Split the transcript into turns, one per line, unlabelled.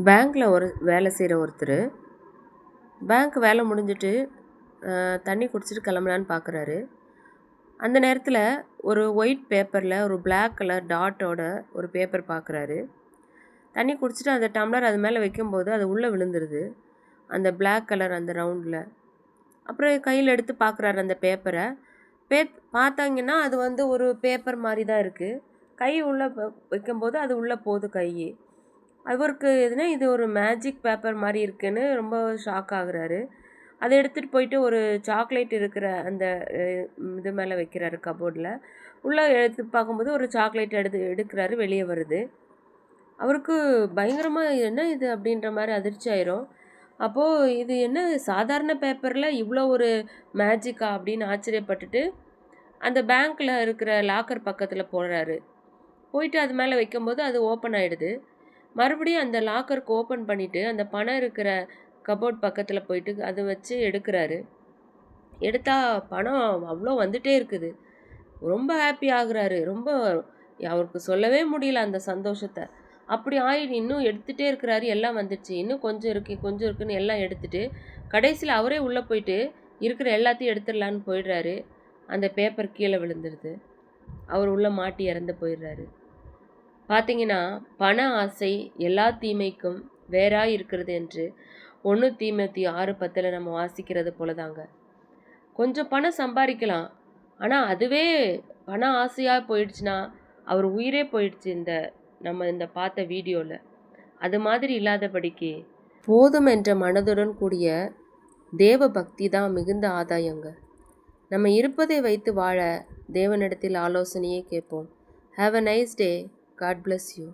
பேங்க்கில் வேலை செய்கிற ஒருத்தர் பேங்க் வேலை முடிஞ்சிட்டு தண்ணி குடிச்சிட்டு கிளம்பலான்னு பார்க்குறாரு. அந்த நேரத்தில் ஒரு ஒயிட் பேப்பரில் ஒரு பிளாக் கலர் டாட்டோட ஒரு பேப்பர் பார்க்குறாரு. தண்ணி குடிச்சிட்டு அந்த டம்ளர் அது மேலே வைக்கும்போது அது உள்ளே விழுந்துருது, அந்த பிளாக் கலர் அந்த ரவுண்டில். அப்புறம் கையில் எடுத்து பார்க்குறாரு அந்த பேப்பரை. பார்த்தாங்கன்னா அது ஒரு பேப்பர் மாதிரி தான் இருக்குது. கை உள்ளே வைக்கும்போது அது உள்ளே போகுது கை. அவருக்கு எதுனா இது ஒரு மேஜிக் பேப்பர் மாதிரி இருக்குன்னு ரொம்ப ஷாக் ஆகுறாரு. அதை எடுத்துகிட்டு போயிட்டு ஒரு சாக்லேட் இருக்கிற அந்த இது மேலே வைக்கிறாரு கபோர்டில். உள்ளே எடுத்து பார்க்கும்போது ஒரு சாக்லேட் எடுக்கிறாரு, வெளியே வருது. அவருக்கு பயங்கரமாக என்ன இது அப்படின்ற மாதிரி அதிர்ச்சி ஆயிரும். அப்போது இது என்ன சாதாரண பேப்பரில் இவ்வளோ ஒரு மேஜிக்கா அப்படின்னு ஆச்சரியப்பட்டுட்டு அந்த பேங்க்கில் இருக்கிற லாக்கர் பக்கத்தில் போகிறாரு. போயிட்டு அது மேலே வைக்கும்போது அது ஓப்பன் ஆகிடுது. மறுபடியும் அந்த லாக்கருக்கு ஓப்பன் பண்ணிவிட்டு அந்த பணம் இருக்கிற கபோர்ட் பக்கத்தில் போயிட்டு அதை வச்சு எடுக்கிறாரு. எடுத்தால் பணம் அவ்வளோ வந்துட்டே இருக்குது. ரொம்ப ஹாப்பி ஆகுறாரு. ரொம்ப அவருக்கு சொல்லவே முடியல அந்த சந்தோஷத்தை. அப்படி இன்னும் எடுத்துகிட்டே இருக்கிறாரு. எல்லாம் வந்துடுச்சு, இன்னும் கொஞ்சம் இருக்குது கொஞ்சம் இருக்குதுன்னு எல்லாம் எடுத்துகிட்டு கடைசியில் அவரே உள்ளே போயிட்டு இருக்கிற எல்லாத்தையும் எடுத்துடலான்னு போயிடுறாரு. அந்த பேப்பர் கீழே விழுந்துடுது. அவர் உள்ளே மாட்டி இறந்து போயிடுறாரு. பார்த்தீங்கன்னா, பண ஆசை எல்லா தீமைக்கும் வேறாய் இருக்கிறது என்று 1 தீமோத்தேயு 6:10 நம்ம வாசிக்கிறது போல தாங்க. கொஞ்சம் பணம் சம்பாதிக்கலாம், ஆனால் அதுவே பண ஆசையாக போயிடுச்சுன்னா அவர் உயிரே போயிடுச்சு. நம்ம இந்த பார்த்த வீடியோவில் அது மாதிரி இல்லாதபடிக்கு போதும் என்ற மனதுடன் கூடிய தேவ பக்தி தான் மிகுந்த ஆதாயங்க. நம்ம இருப்பதை வைத்து வாழ தேவனிடத்தில் ஆலோசனையே கேட்போம். Have a nice day. God bless you.